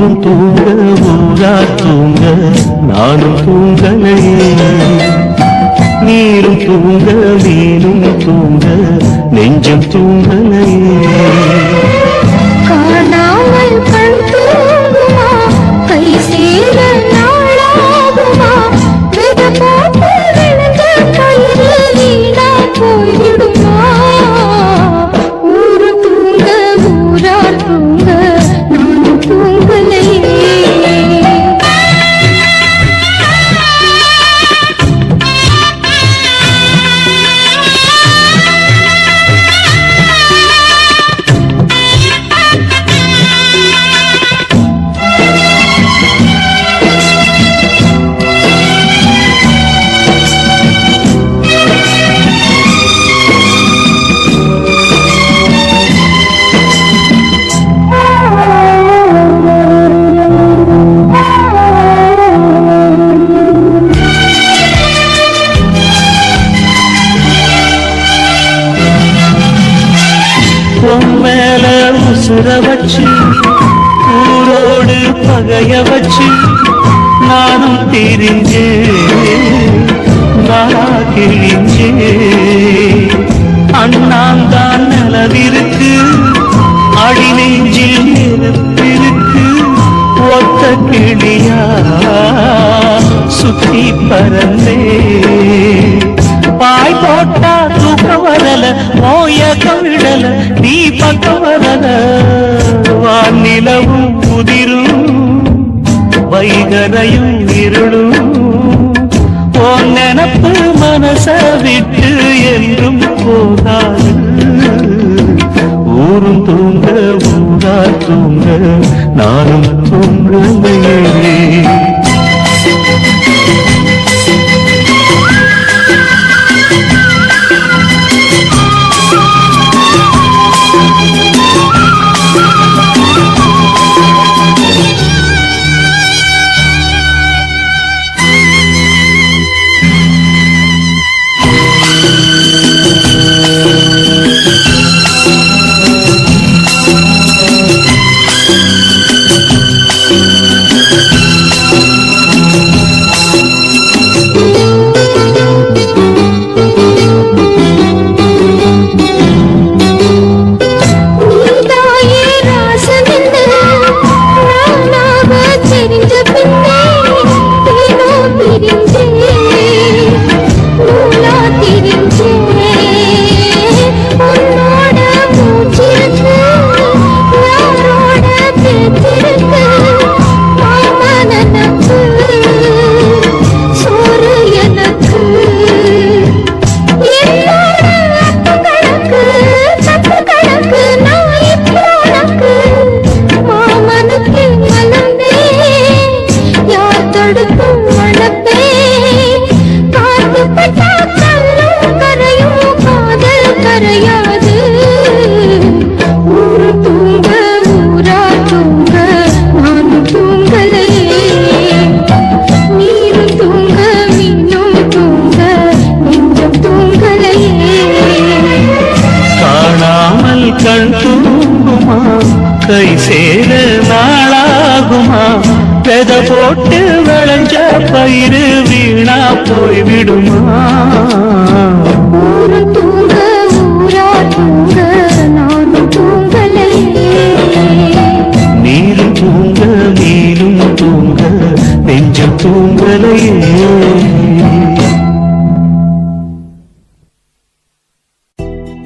ஊரும் தூங்க ஊரா தூங்க நானும் தூங்கலையே, நீரும் தூங்க வீரும் தூங்க நெஞ்சம் தூங்கலையே. காணாமல் கண் தூங்குமா, கை சேர நாளாகுமா, வித போட்டு விழுந்த கயிறு வீணா போய்விடுமா. ஊரு தூங்க ஊரார் தூங்க நானும் தூங்கலையே. மேல உசுர வச்சு ஊரோடு பகைய வச்சு நானும் தெரிஞ்சே நாளா கிழிஞ்சே. அண்ணாந்தான் நிலவிருக்கு அடி நெஞ்சில் நெருப்பிருக்கு, ஒத்த கிளியா சுத்தி பறந்தே. பாய் போட்டா தூக்கம் வரல, மோயக்கம் விடல, நீ பக்கம் வரல. வானிலவும் புதிரும் வைகரையும் இருளும், உன் நினப்பு மனச விட்டு என்றும் போகாது. ஊரும் தூங்க ஊரா தூங்க நானும் தூங்கலையே. கண் தூங்குமா, கை சேர நாளாகுமா, பெத போட்டு விளைஞ்ச பயிறு வீணா போய்விடுமா. ஊரு தூங்க ஊரா தூங்க நானும் தூங்கலையே. நீரும் தூங்க நீரும் தூங்க நெஞ்சம் தூங்கலையே.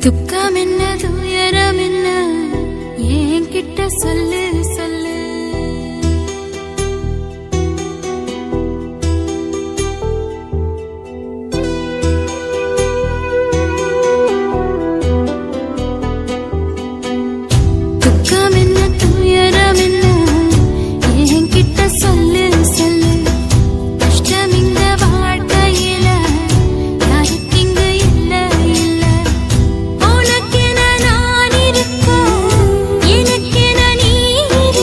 துக்கம் என்ன துயரம் என்ன என்கிட்ட சொல்லு சொல்லு. துக்கம் என்ன துயரம் என்ன என்கிட்ட சொல்லு சொல்லு. கஷ்டம் இந்த வாழ்க்கையில யாருக்கு இங்கு இல்ல இல்ல. உனக்கென நான் இருக்க, எனக்கென நீ இருக்க.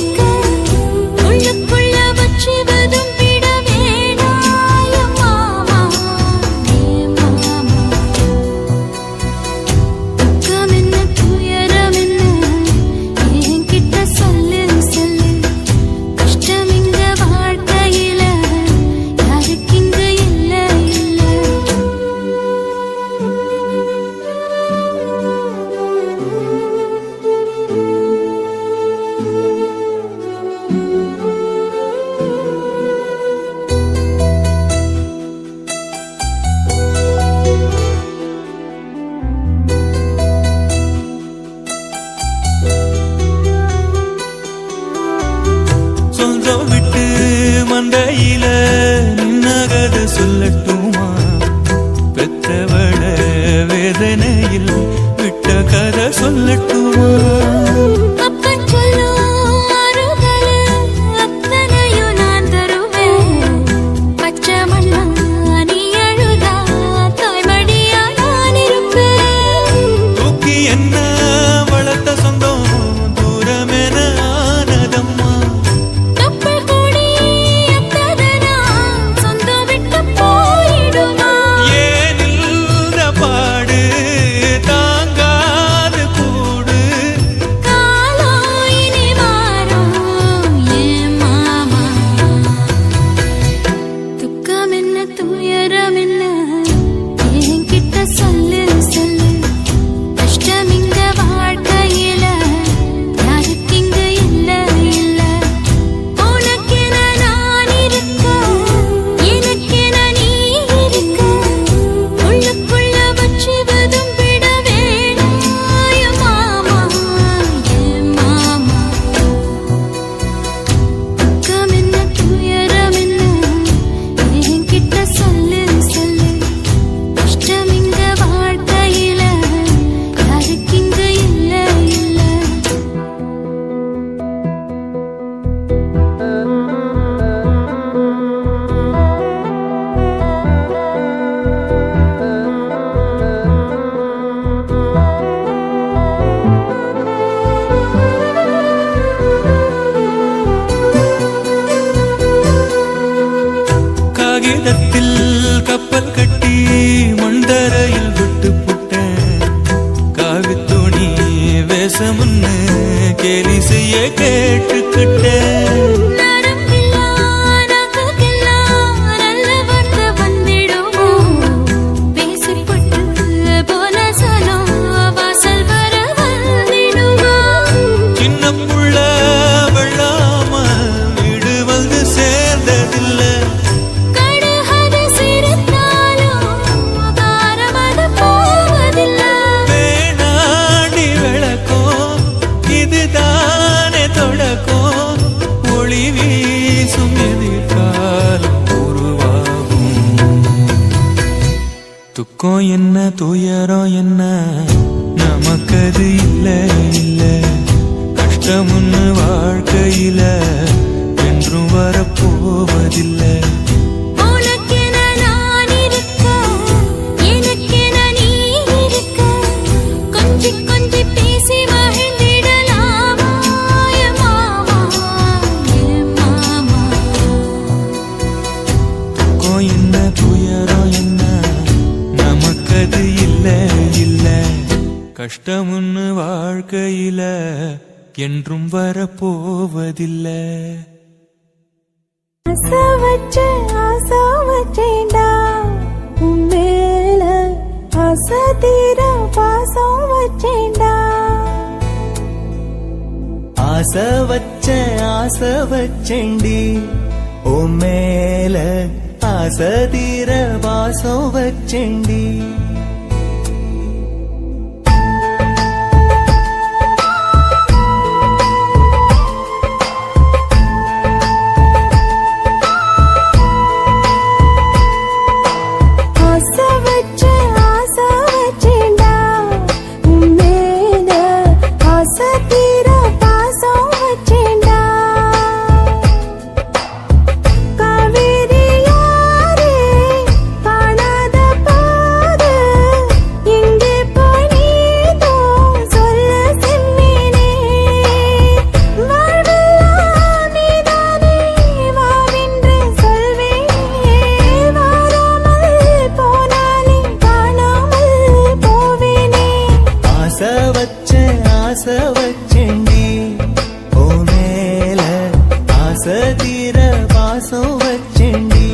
சொல்லட்டுமா பெத்தவள வேதனையில் விட்ட கதை சொல்லட்டுமா அப்பன் சொல்லும் ஆறுதல் அத்தனையும் நான் தருவேன் பச்சை மண்ணா நீ அழுதா தாய்மடியா நான் இருப்பேன் தூக்கி என்ன வளர்த்த சொந்தம் தூரமென ஆனதம்மா கப்பல் கூடி எத்ததனா சொந்தம் விட்டு போயிடுமா ஏன் இந்த பாடு தாங்காது கூடு காலம் இனி மாறும் ஏன் மாமா துக்கம் என்ன துயரம் என்ன என்கிட்ட சொல்லு சொல்லு கஷ்டம் இந்த வாழ்க்கையில யாருக்கு இங்க இல்ல இல்ல உனக்கென நான் இருக்க எனக்கென நீ இருக்க உள்ளுக்குள்ள வச்சுவதும் விட வேணாம் என் மாமா என் மாமா துக்கம் என்ன துயரம் என்ன என்கிட்ட சொல்லு சொல்லு கஷ்டம் இந்த வாழ்க்கையில யாருக்கு இங்க இல்ல இல்ல காகிதத்தில் கப்பல் கட்டி மண்டரையில் விட்டு புட்டேன் காவி துணி வேஷமுன்னு கேலி செய்ய கேட்டுக்கிட்டேன் நரம்பில்லா நகைக்கெல்லாம் நல்ல வார்த்தை வந்திடுமோ பேசிப்பட்டு போன சனம் வாசல் வர வந்திடுமோ சின்ன புள்ள வெள்ளாம வீடு வந்து சேர்ந்ததில்லை கடுகது சிரித்தாலும் காரமது போவதில்லை வேணாடி விளக்கும் இதுதானே தொடக்கும் ஒளி வீசும் எதிர்காலம் உருவாகும் துக்கம் என்ன துயரம் என்ன நமக்கது இல்ல இல்ல கஷ்டமுன்னு வாழ்க்கையில என்றும் வரப்போவதில்லை உனக்கென நான் இருக்க எனக்கென நீ இருக்க கொஞ்சி கொஞ்சி பேசி மகிழ்ந்திடலாமா என் மாமா என் மாமா துக்கம் என்ன துயரம் என்ன நமக்கது இல்ல இல்ல கஷ்டமுன்னு வாழ்க்கையில என்றும் வரப்போவதில்லை ஆசை வச்சேன்டா உன் மேல ஆசை தீர பாசம் வச்சேன்டா ஆசை வச்சேண்டி உன் மேல ஆசை தீர வாசம் வச்சேண்டி ஆசை வச்சேன்டா உன் மேல ஆசை தீர பாசம் வச்சேன்டா காவேரி யாரே காணாத பாடு எங்கே போனீதோ சொல்ல செம்மீனே வாழ்வெல்லாம் நீதானே வாவென்று சொல்வேனே வாராமல் போனாலே காணாமல் போவேனே ஆசை வச்சேண்டி உன் மேல ஆசை தீர வாசம் வச்சேண்டி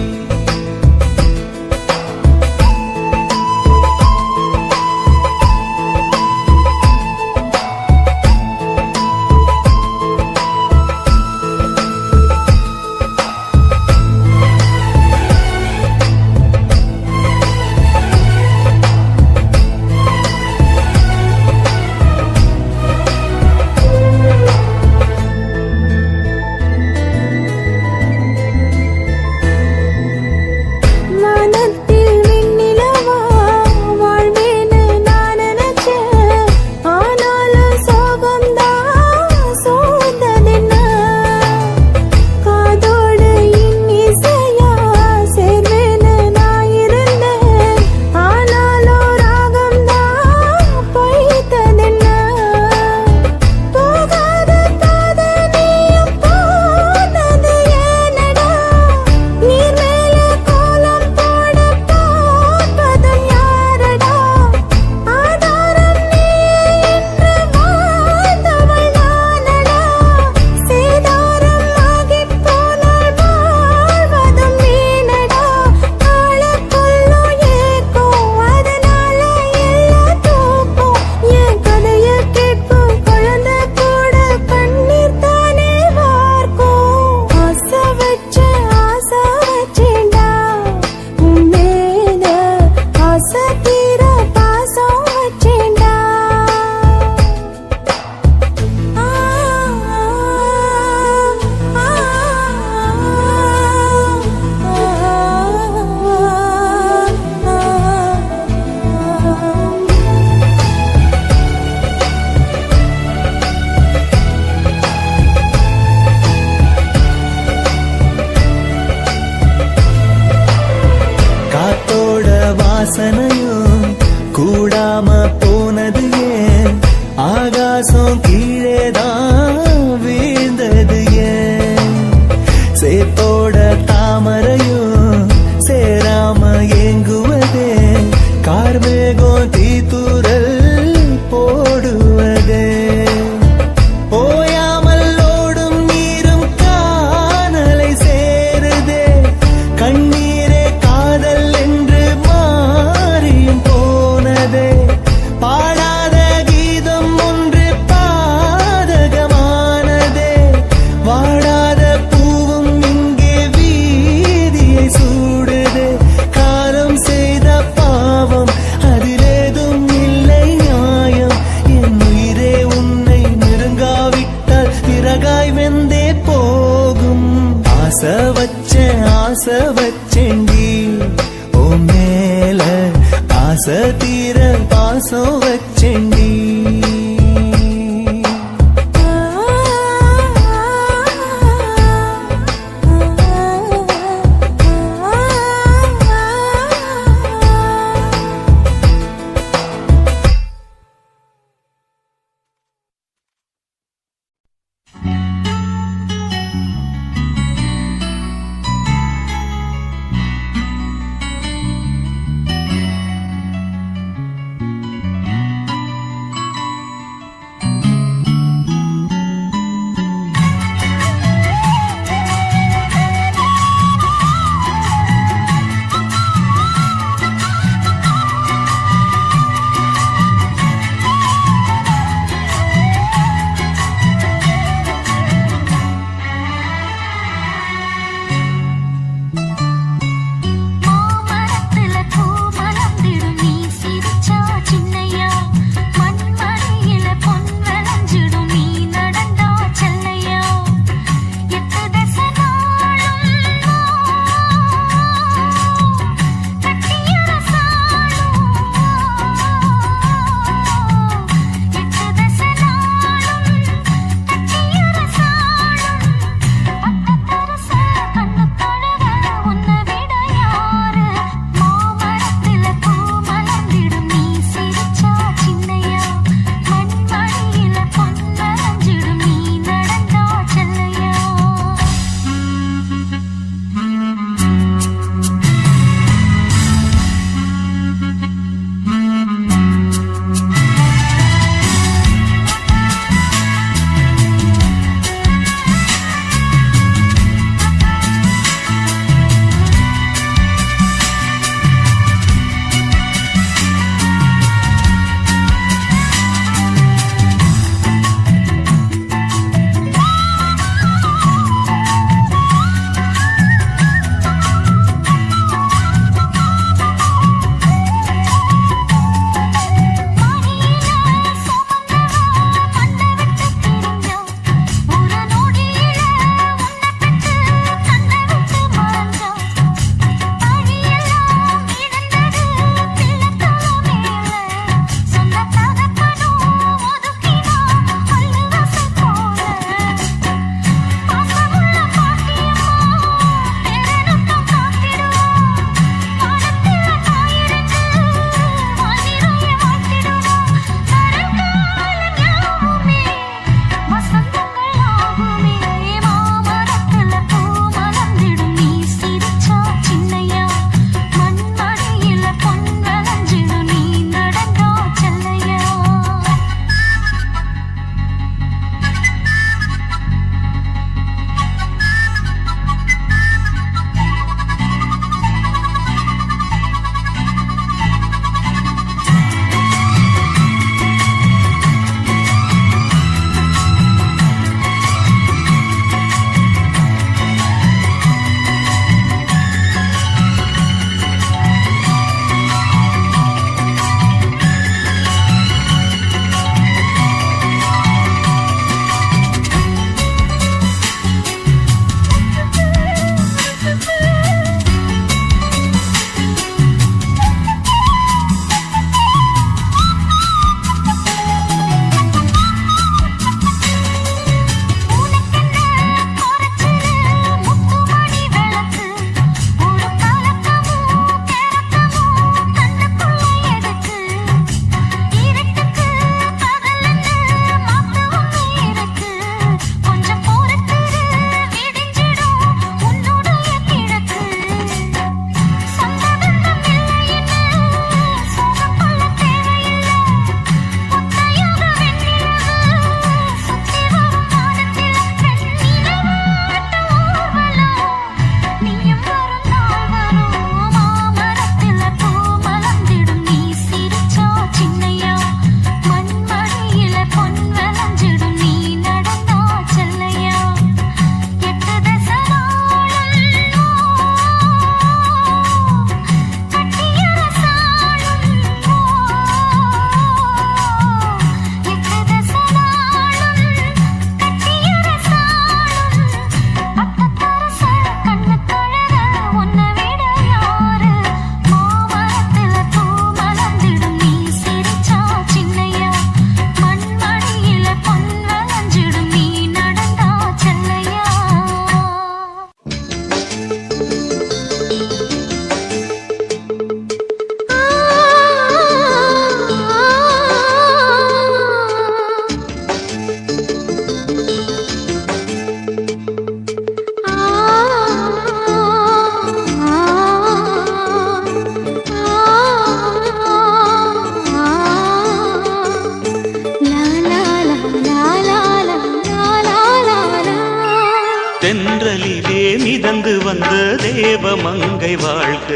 தென்றலிலே மிதந்து வந்த தேவமங்கை வாழ்க,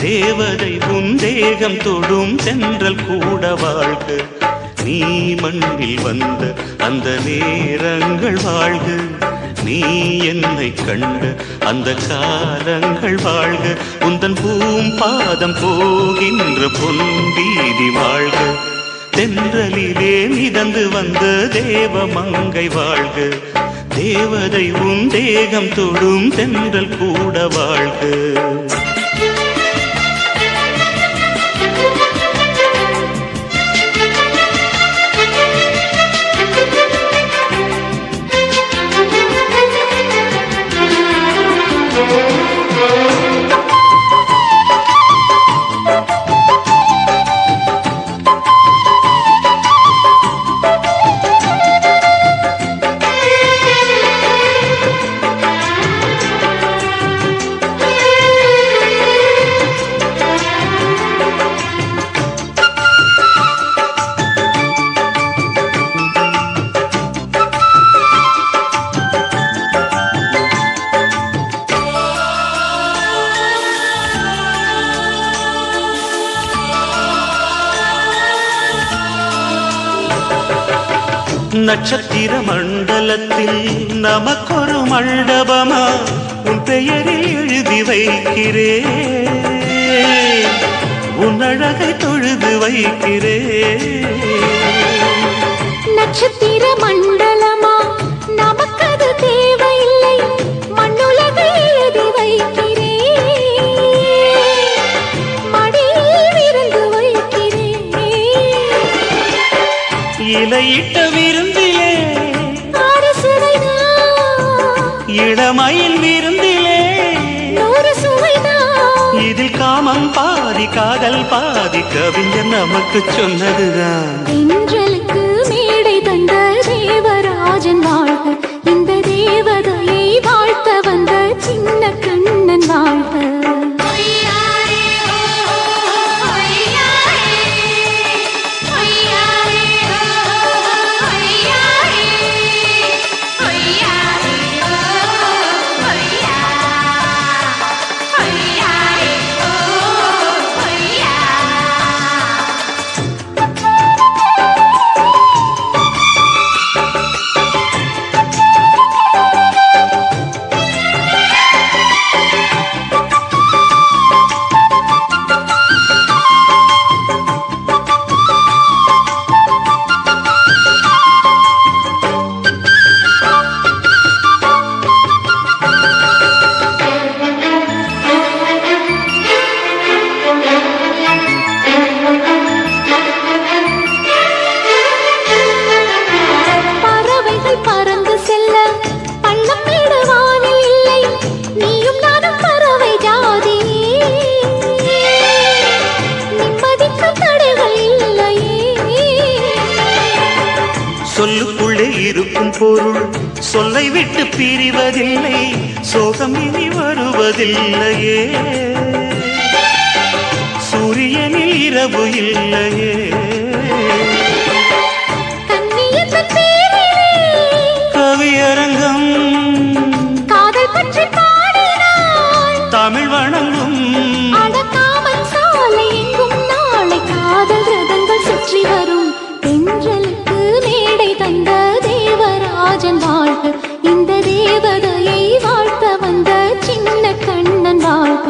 தேவதை உன் தேகம் தொடும் தென்றல் கூட வாழ்க, நீ மண்ணில் வந்த அந்த நேரங்கள் வாழ்க, நீ என்னை கண்ட அந்த காலங்கள் வாழ்க, உந்தன் பூம்பாதம் போகின்ற பொன்வீதி வாழ்க, தென்றலிலே மிதந்து வந்த தேவமங்கை வாழ்க, தேவதை உன் தேகம் தொடும் தென்றல் கூட வாழ்க. நட்சத்திர மண்டலத்தில் நமக்கொரு மண்டபமா உன் பெயரில் எழுதி வைக்கிறேன், உன் அழகை தொழுது வைக்கிறேன். நட்சத்திர மண்டலமா நமக்கது தேவையில்லை, மண்ணுலகை எழுதி வைக்கிறேன், மடியில் விருந்து வைக்கிறேன். இலையிட்ட விருந்திலே இளமையில் விருந்திலே நூறு சுவைதான், இதில் காமம் பாதி காதல் பாதி கவிஞர் நமக்கு சொன்னதுதான். தென்றலுக்கு மேடை தந்த தேவராஜன் வாழ்க, இந்த தேவதையை வாழ்த்த வந்த சின்ன கண்ணன் வாழ்க. சொல்லுக்குள்ளே இருக்கும் பொருள் சொல்லை விட்டு பிரிவதில்லை, சோகம் இனி வருவதில்லையே, சூரியனில் இரவு இல்லையே. கவியரங்கம் காதல் பற்றி பாடினாள், தமிழ் வணங்கும் அடக்காமல் சாலை எங்கும் நாளை காதல் ரதங்கள் சுற்றி வரும். தென்றலுக்கு மேடை தந்த தேவராஜன் வாழ்க, இந்த தேவதையை வாழ்த்த வந்த சின்ன கண்ணன் வாழ்க.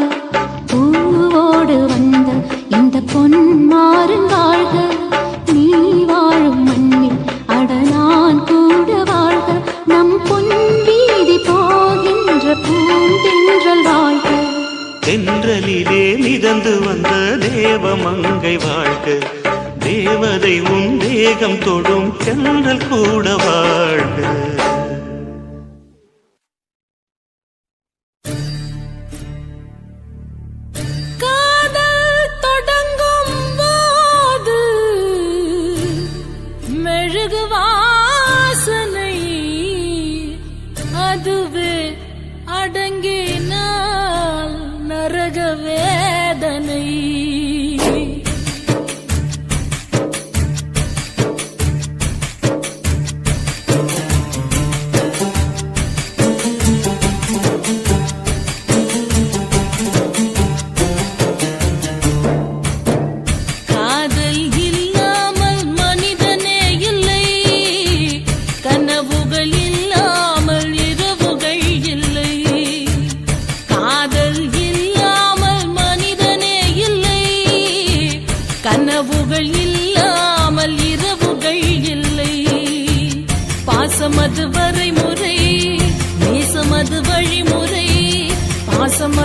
பூவோடு வந்த இந்த பொன்மாறன் வாழ்க, நீ வாழும் மண்ணில் அடலான் கூட வாழ்க, நம் பொன் வீதி போகின்ற பூந்தென்றல் வாழ்க. தென்றலிலே மிதந்து வந்த தேவமங்கை வாழ்க, தேவதை உன் தேகம் தொடும் தென்றல் கூட வாழ்க. காதல் தொடங்கும் போது மெழுகு வாசனை, அதுவே அடங்கினால் நரக வேதனை.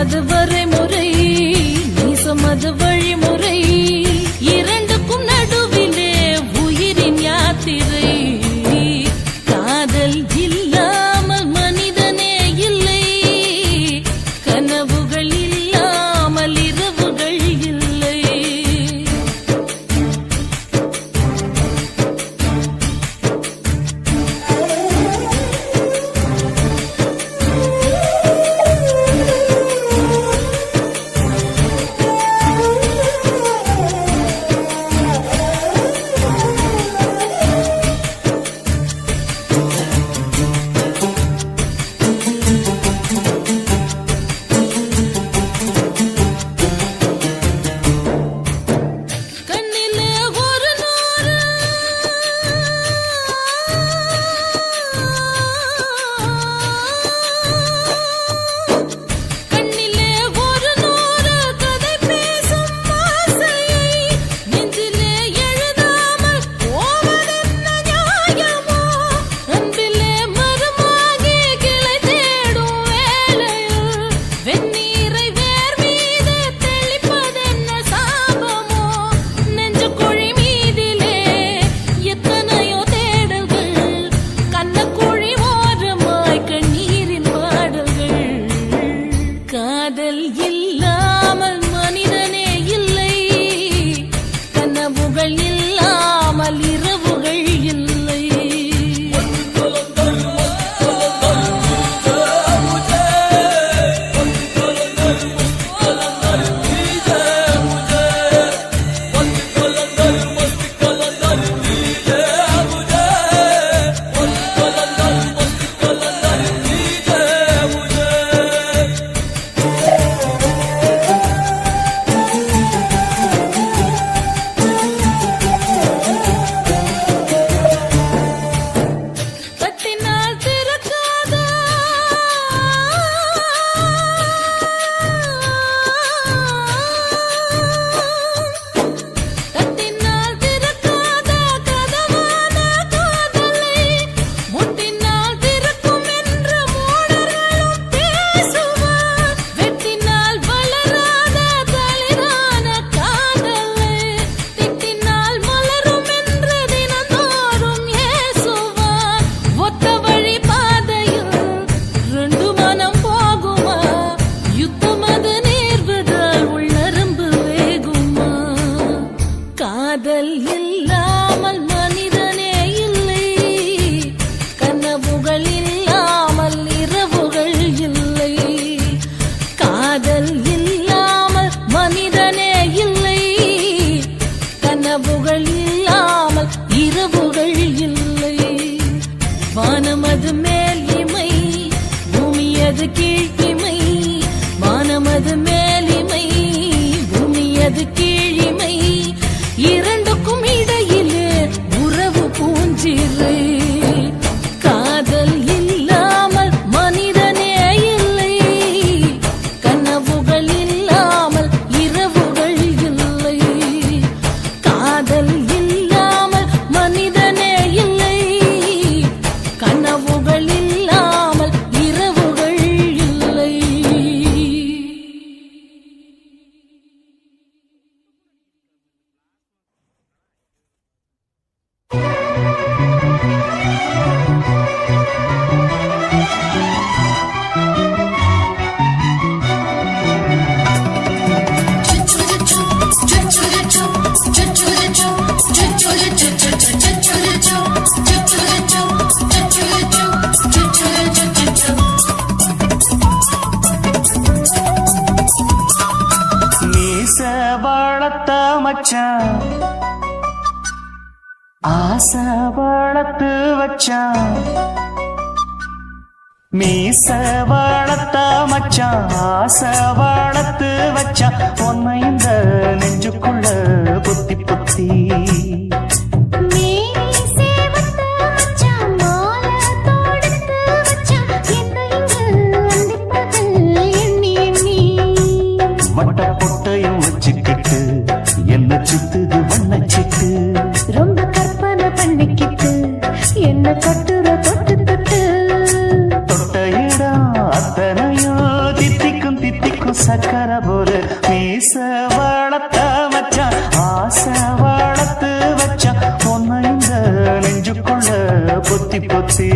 அது வரைமுறை நீசம் அது வழிமுறை இரண்டுக்கும் நடுவிலே உயிரின் யாத்திரை காதல் இல்லாமல் மனிதனே இல்லை கனவுகள் இல்லாமல் இரவுகள் இல்லை கண்ணிலே ஒரு நூறு கண்ணிலே ஒரு நூறு கதை பேசும் ஆசையை நெஞ்சிலே எழுதாமல் போவதென்ன நியாயமோ அன்பிலே மரமாகி கிளை தேடும் வேளையில் வெந்நீரை வேர் மீது தெளிப்பதென்ன சாபமோ நெஞ்சு குழி மீதிலே எத்தனையோ தேடல்கள் கண்ணக்குழி ஓரமாய் கண்ணீரின் பாடல்கள் காதல் இல்லாமல் மனிதனே இல்லை கனவுகள் இல்லாமல் இரவுகள் இல்லை தட்டினால் திறக்காதா தட்டினால் திறக்காதா கதவான காதலை முட்டினால் திறக்கும் என்று மூடர்களும் பேசுவார் வெட்டினால் வளராத தளிரான காதலை திட்டினால் மலரும் என்று தினந்தோறும் ஏசுவார் ஒத்த வழி பாதையில் ரெண்டு மனம் போகுமா யுத்தம் அது நேர்வதால் உள்ளரம்பு வேகுமா காதல் இல்லாமல் மனிதனே இல்லை கனவுகள் இல்லாமல் இரவுகள் இல்லை காதல் இல்லாமல் மனிதனே இல்லை கனவுகள் இல்லாமல் இரவுகள் இல்லை வானமது மேல் இமை பூமியது கீழ்இமை வானமது மேலிமை பூமியது கீழிமை இரண்டுக்கும் இடையிலே உறவு பூஞ்சிலை காதல் இல்லாமல் மனிதனே இல்லை கனவுகள் இல்லாமல் இரவுகள் இல்லை காதல் இல்லாமல் மனிதனே இல்லை கனவுகள் இல்லாமல் இரவுகள் இல்லை மீச வளர்த்த மச்சான் ஆசை வளர்த்து வச்சான் மீச வளர்த்த மச்சான் ஆசை வளர்த்து வச்சான் உன்னை இந்த நெஞ்சுக்குள்ள புத்தி புத்தி வட்ட பொட்டையும் வச்சுக்கிட்டு என்ன சுத்துது வண்ணச்சிட்டு ரொம்ப கற்பனை பண்ணிக்கிட்டு என்ன கட்டுற தொட்டு தொட்டு தொட்ட இடம் அத்தனையோ தித்திக்கும் தித்திக்கும் பொத்தி பொத்தி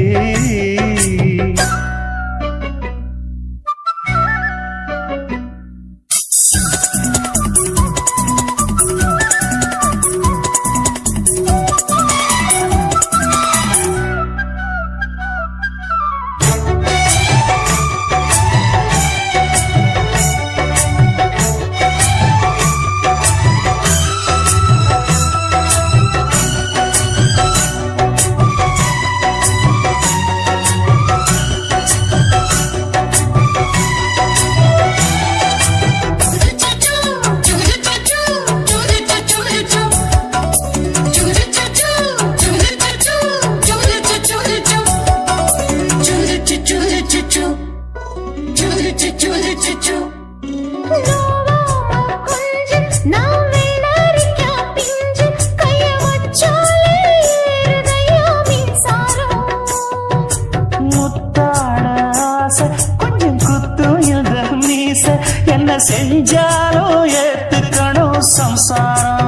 என்ன செஞ்சாலோ ஏத்துக்கணும் சம்சாரம்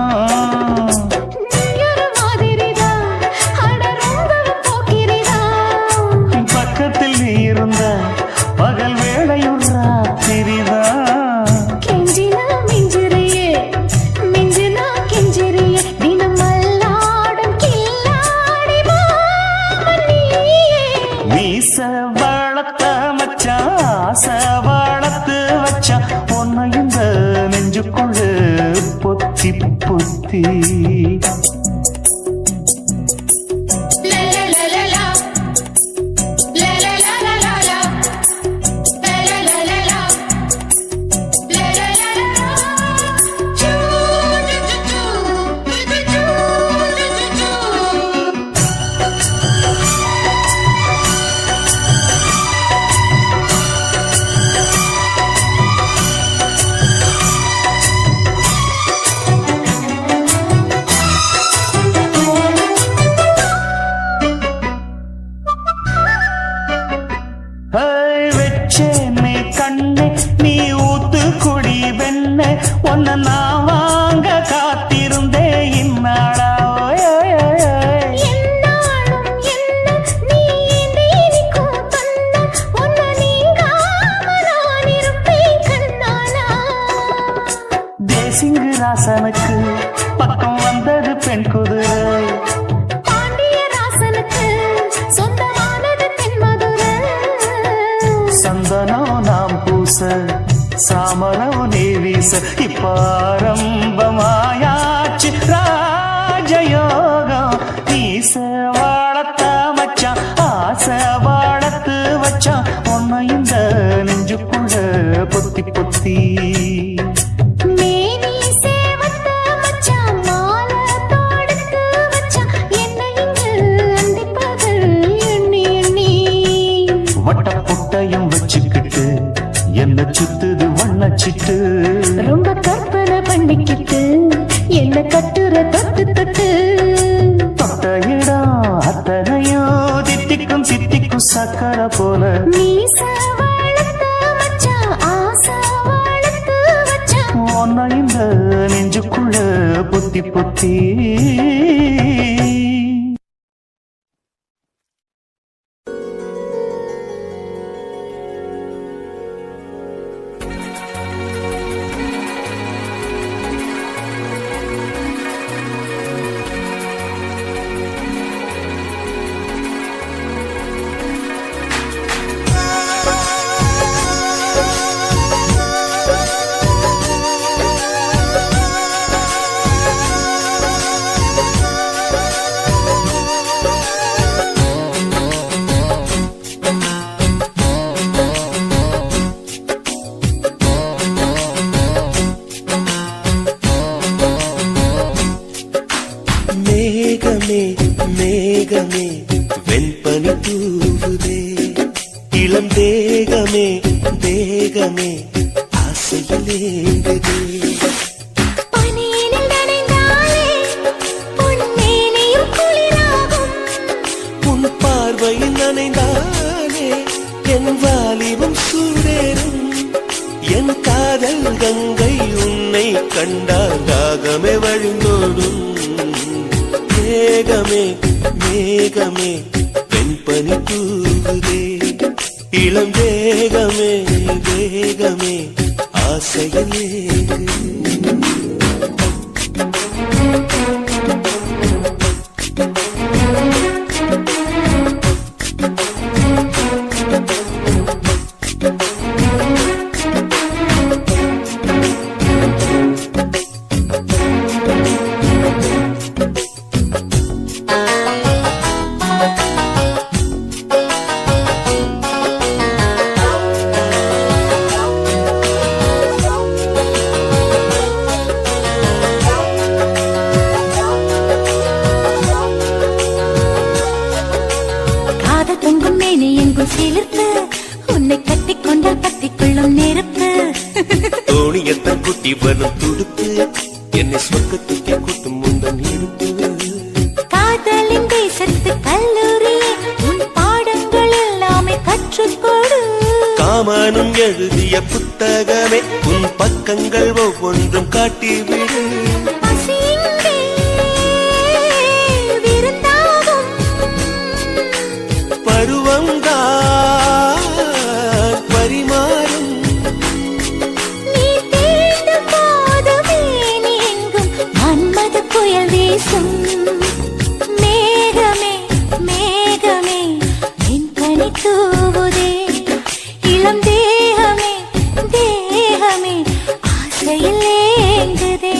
பக்கத்தில் நீ இருந்த பகல் வேளையும் ராத்திரிதான் கெஞ்சினா மிஞ்சிறியே மிஞ்சினா கெஞ்சிறியே தினம் மல்லாடும் கில்லாடி மீச வளர்த்த மச்சான் ஆசை வளர்த்து வச்சான் உன்னை இந்த நெஞ்சுக்குள்ள பொத்தி பொத்தி வெச்சேனே கண்ணே நீ ஊத்து குடி வெண்ணே உன்னை நான் வாங்க காத்திருந்தே இந்நாளா தேசிங்கு ராசனுக்கு பக்கம் வந்தது பெண் குதிரை சந்தனோ நாம் பூச சாமனோ நீ வீச இப்ப ஆரம்பமாயாச்சு ராஜயோகம் நீச வாழத்த மச்சான் ஆசை வாழத்து வச்சான் உன்னை இந்த நெஞ்சுக்குள்ள பொத்தி பொத்தி வட்டப்புட்டையும் வச்சுக்கிட்டு என்ன சுத்துது வண்ணச்சிட்டு ரொம்ப கற்பனை பண்ணிக்கிட்டு என்ன கட்டுற தொட்டு தொட்டு தொட்ட இடம் அத்தனையும் தித்திக்கும் சித்திக்கும் சக்கர போல உன்னை இந்த நெஞ்சுக்குள்ள பொத்தி பொத்தி மேகமே மேகமே வெண்பனி தூவுதே இளம் தேகமே தேகமே ஆசையில் ஏங்குதே உன் பார்வையில் நனைந்தானே என் வாலிபம் சூடேறும் என் காதல் கங்கை உன்னை கண்டால் தாகமே வழிந்தோடும் மேகமே மேகமே வெண்பனி தூவுதே இளம் வேகமே வேகமே ஆசையிலே உன்னை கட்டிக்கொண்டால் கட்டிக்கொள்ளும் நெருப்பு தோணியத்தான் குட்டி வரும் துடுப்பு என்னை சொர்க்கத்துக்கே கூட்டும் முந்தன் இருப்பு காதலின் தேசத்து கல்லூரியே உன் பாடங்கள் எல்லாமே கற்றுக்கொடு காமனும் எழுதிய புத்தகமே உன் பக்கங்கள் ஒவ்வொன்றும் காட்டிவிடு பருவம்தான் பரிமாறும் நீ தேடும் போதுமே நீ எங்கும் மன்மத புயல் வீசும் மேகமே மேகமே வெண்பனி தூவுதே இளம் தேகமே தேகமே ஆசையில் ஏங்குதே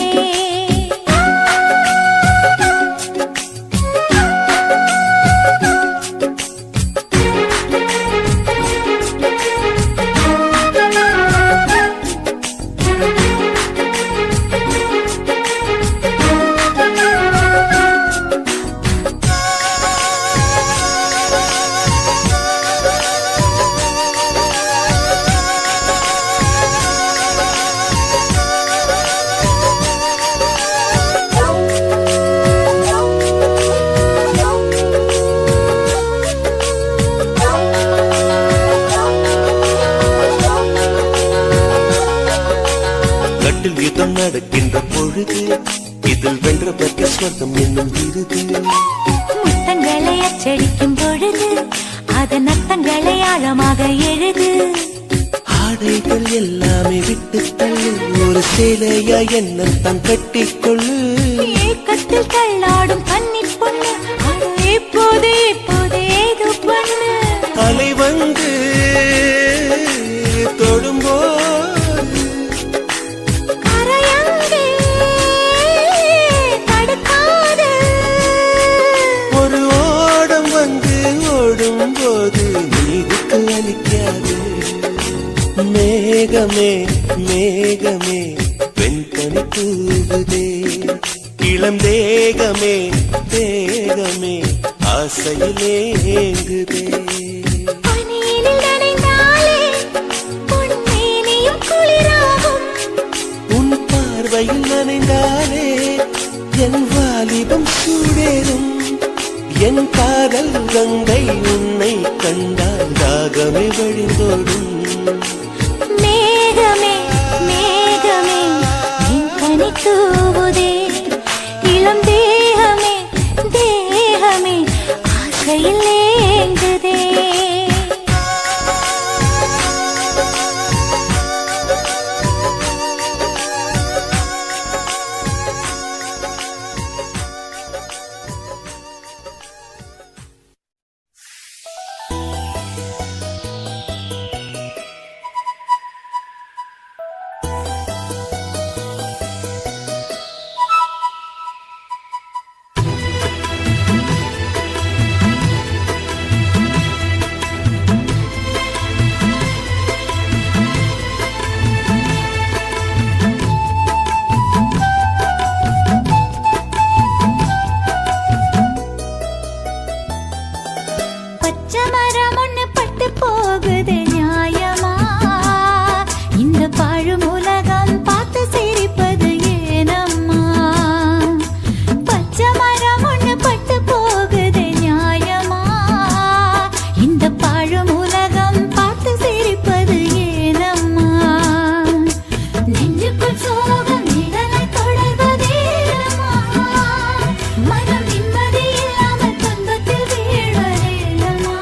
யுத்தம் நடக்கின்ற பொழுது இதில் வென்ற பெற்ற ஸ்வர்க்கம் என்னும் விருது முத்தங்களை அச்சடிக்கும் பொழுது அதன் அர்த்தங்களை ஆழமாக எழுது ஆடைகள் எல்லாமே விட்டு தள்ளு ஒரு சேலையா என்ன தான் கட்டிக்கொள்ளு ஏக்கத்தில் தள்ளாடும் கன்னி பொண்ணு இப்போது இப்போது ஏதோ பண்ணு அலை வந்து தொடும்போது போது நீருக்கு அளிக்காது மேகமே மேகமே வெண்பனி தூவுதே இளம் தேகமே தேகமே ஆசையிலே ஏங்குதே உன் பார்வையில் நனைந்தாலே என் வாலிபம் சூடேறும் என் காதல் கங்கை உன்னை கண்டால் தாகமே வழிந்தோடும் மேகமே மேகமே வெண்பனி தூவுதே இளம் தேகமே தேகமே ஆசையில் ஏங்குதே மனம் நிம்மதி இல்லாமல் துன்பத்தில் வீழ்வதேனம்மா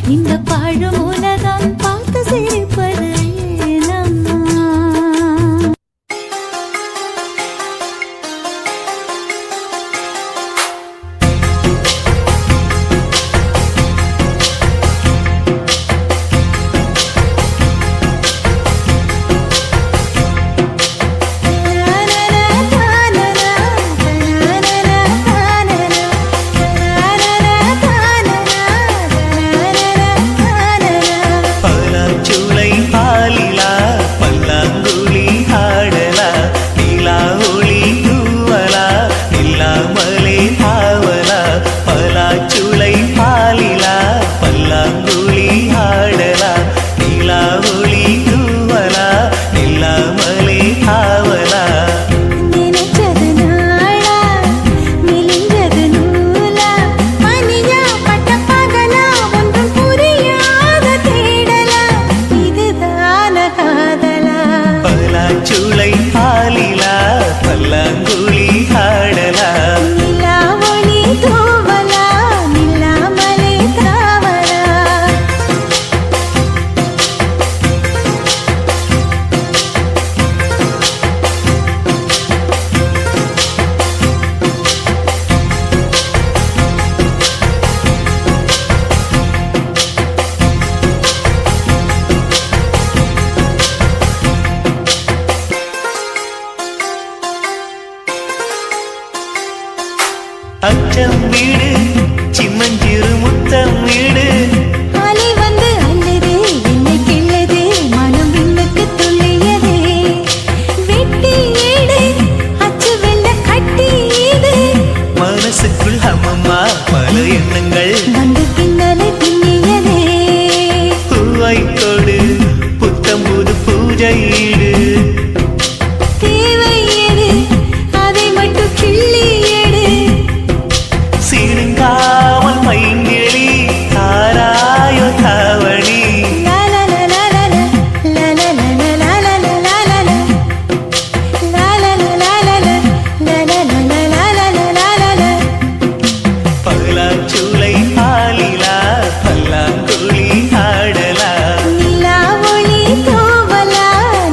இந்த பாழும் உலகம் பார்த்து சிரிப்பது ஏனம்மா? பலாச்சுளை பாலிலா பல்லாங்குழி ஆடலா நிலா ஒளி தூவலா நில்லாமலே தாவலா பலாச்சுளை பாலிலா பல்லாங்குழி ஆடலா நிலா ஒளி தூவலா நில்லாமலே தாவலா நினைச்சது நாளா மெலிஞ்சது நூலா மணியா பட்ட பகலா ஒன்றும் புரியாத தேடலா இதுதான காதலா? பலாச்சுளை பாலிலா பல்லாங்குழி ஆடலா நிலா ஒளி தூவலா நில்லாமலே தாவலா? அச்சம் வீடு சின்னஞ்சிறு முத்தம் வீடு அலை வந்து அல்லது என்னை கிள்ளது மனம் விண்ணுக்கு துள்ளியதே வெட்டி ஏடு அச்சு வெள்ள கட்டி இது மனசுக்குள் அம்மம்மா பல எண்ணங்கள் வந்து பின்னலை பின்னியதே பூவை கொடு புத்தம் புது பூஜை ஈடு தேவை எது அதை மட்டும் கிள்ளி எடு சிறுங்காமல் மைங்கிழி தாராயோ தாவணி பலாச்சுளை பாலிலா பல்லாங்குழி ஆடலா நிலா ஒளி தூவலா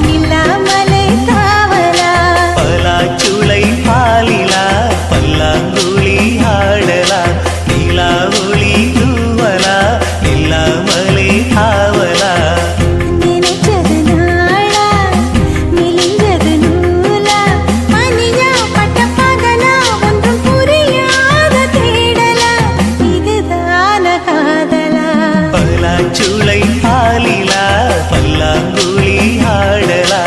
நில்லாமலே தாவலா? பலாச்சுளை பாலிலா பல்லாங்குழி ஆடலா நிலா ஒளி தூவலா நில்லாமலே ஆவலா நினைச்சது நாளா மெலிஞ்சது நூலா மணியா பட்ட பகலா ஒன்றும் புரியாத தேடலா இதுதான காதலா? பலாச்சுளை பாலிலா பல்லாங்குழி ஆடலா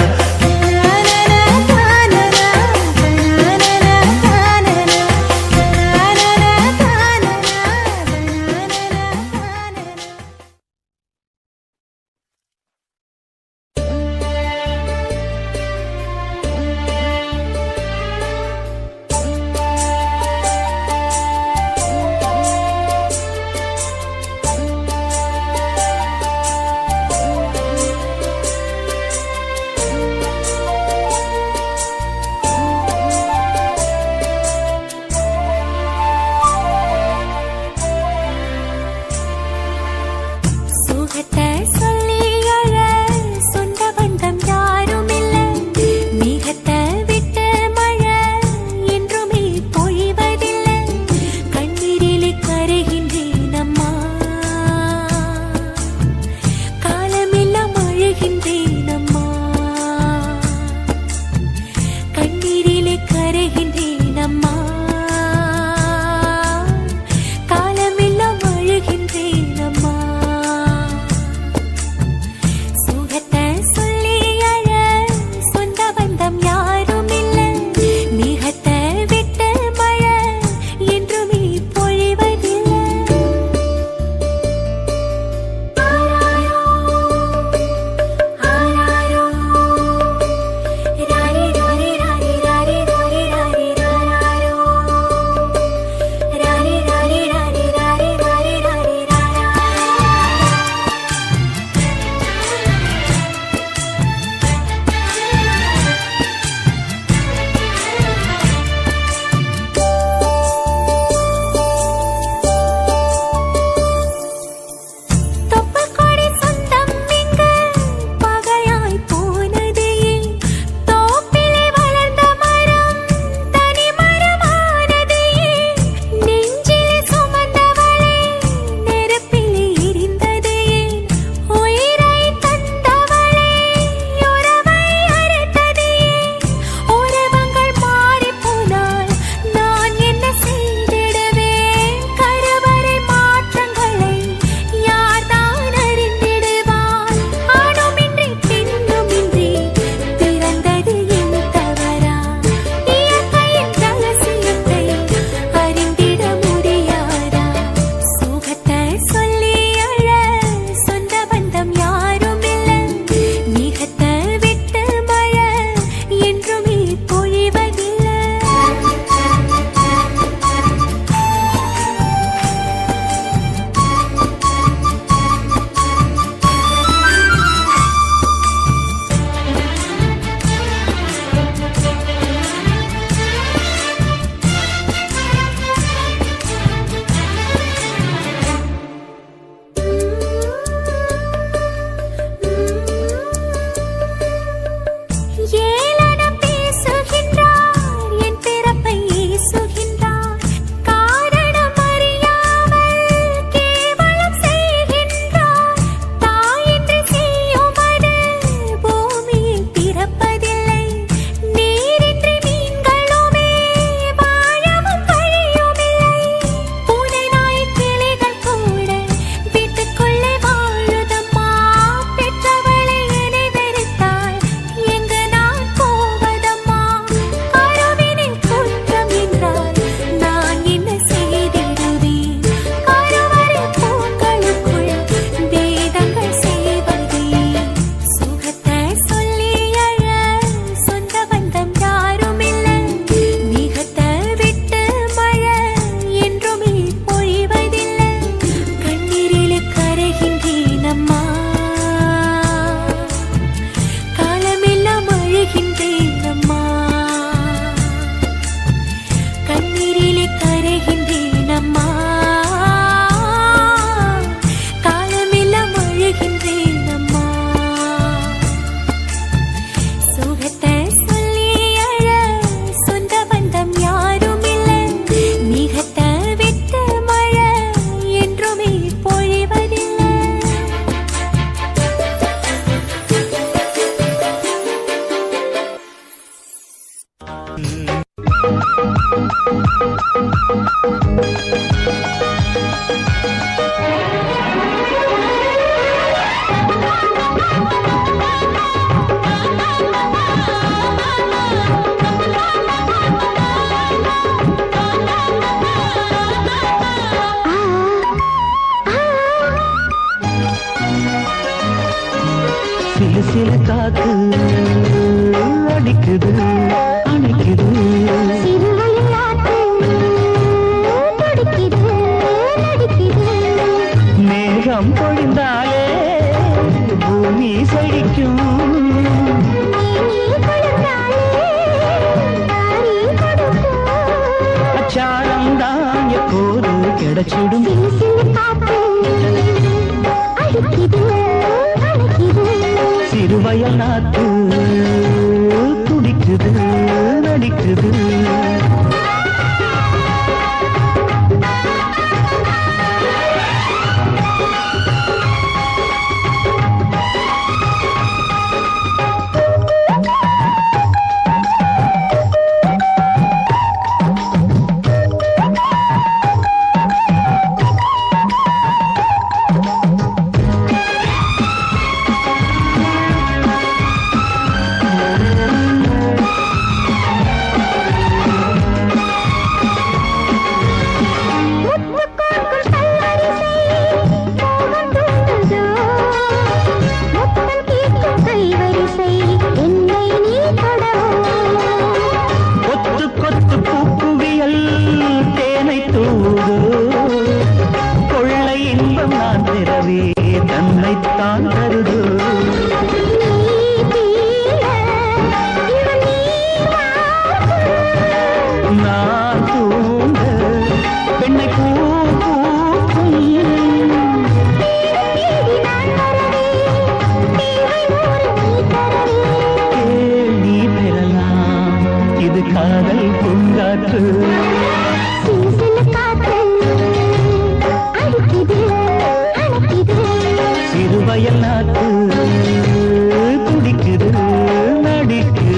சுகத்தை சொல்லி அழ சொந்த பந்தம் யாரும் இல்ல மேகத்தை விட்டு மழை என்றுமே பொழிவதில்லை கண்ணீரிலே கரைகின்றேன் அம்மா காலமெல்லாம் அழுகின்றேன் அம்மா கண்ணீரிலே கரைகின்றேன் அம்மா காலமெல்லாம் அழுகின்றேன் அம்மா சிலு சிலு காத்து அடிக்குது அணைக்குது மேகம் பொழிந்தாலே பூமி செழிக்கும் அச்சாரம் தான் எப்போது கிடைச்சிடும் சிறுவயல் நாத்து துடிக்குது நடிக்குது தன்னைத்தான் தருது நான் தூங்க பெண்ணை பூ பூக்கும் நீ பெறலாம் இது காதல் பூங்காற்று சிறுவயல் நாத்து துடிக்குது நடிக்குது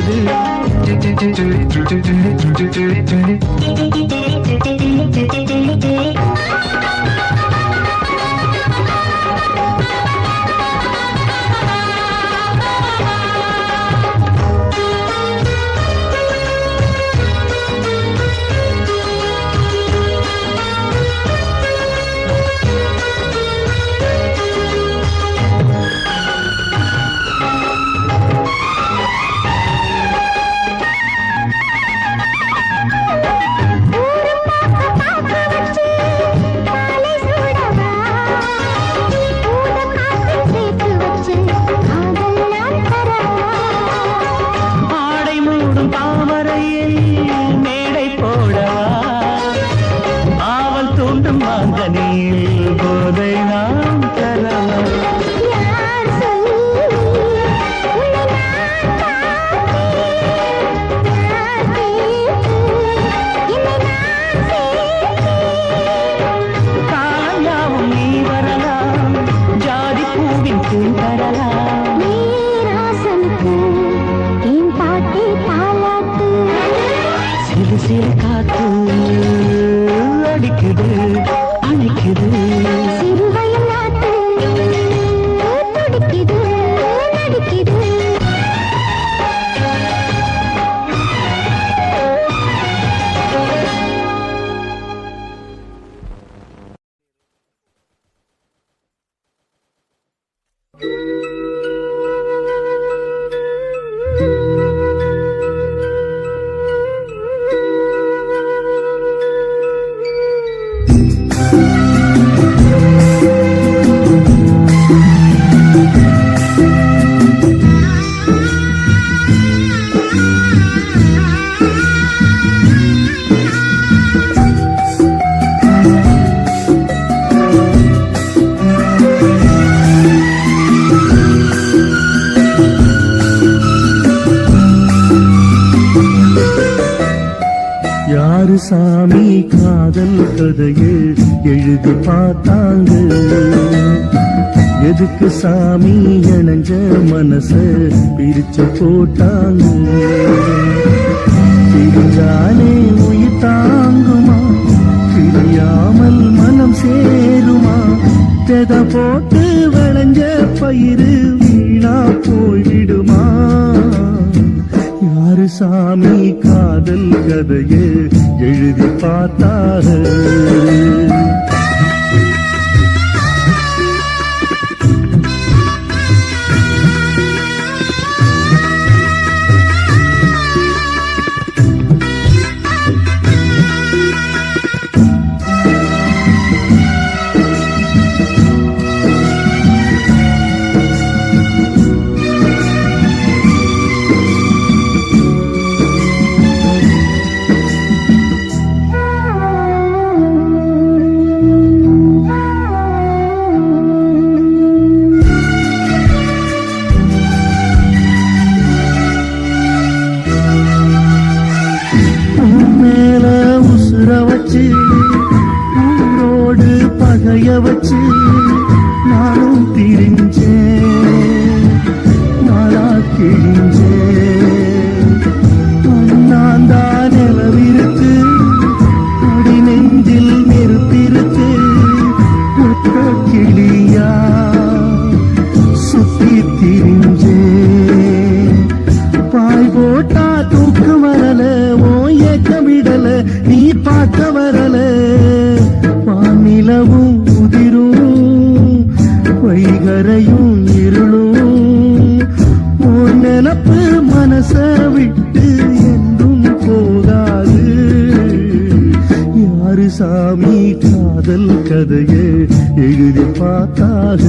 போதை நாம் தரலாம் காலம் நீ வரலாம் ஜாதி பூவின் பூ தரலாம் சிறு சிறு காத்து அடிக்குது அணைக்குது சிறுவயல் நாத்து துடிக்குது நடிக்குது யாரு சாமி காதல் கதையை எழுதி பார்த்தாங்க எதுக்கு சாமி இணைஞ்ச மனச பிரிச்சு போட்டாங்க பிரிஞ்சாலே உயிர் தாங்குமா பிரியாமல் மனம் சேருமா தெத போட்டு விளைஞ்ச பயிறு வீணா போய்விடுமா யாரு சாமி காதல் கதையை எழுதி பார்த்தாரு வச்சு நானும் திரிஞ்சேன் நாளா கிழிஞ்சேன் அண்ணாந்தா நிலவிருக்கு அடி நெஞ்சில் நெருப்பிருக்கு ஒத்த கிளியா சுத்தி திரிஞ்சேன் பாய் போட்டா தூக்கு வரல ஓ ஏக்கம் விடல நீ பார்க்க வரல வானிலவும் உதிரும் வைகரையும் இருளும் உன் நினப்பு மனச விட்டு என்றும் போகாது யாரு சாமி காதல் கதையை எழுதி பார்த்தாக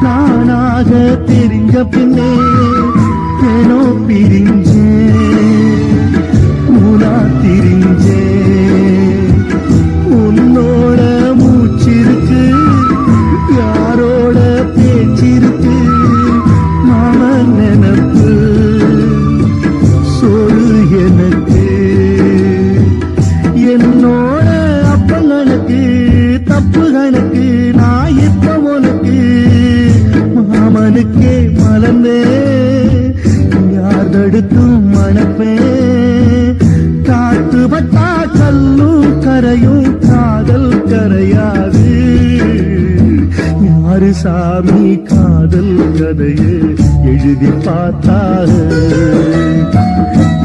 நானாக தெரிஞ்ச பின்னே ஏனோ பிரிஞ்சேன் மூலா திரிஞ்சேன் உன்னோட மூச்சிருக்கு யாரோட பேச்சிருக்கு மாமன் நினப்பு சொல்லு எனக்கு என்னோட அப்பங்களுக்கு தப்பு கணக்கு நான் இப்ப உனக்கு மாமனுக்கே மலர்ந்தே யார் தடுத்தும் மணப்பேன் காத்து பட்டா கல்லும் கரையும் காதல் கரையாது யாரு சாமி காதல் கதையை எழுதி பார்த்தாரு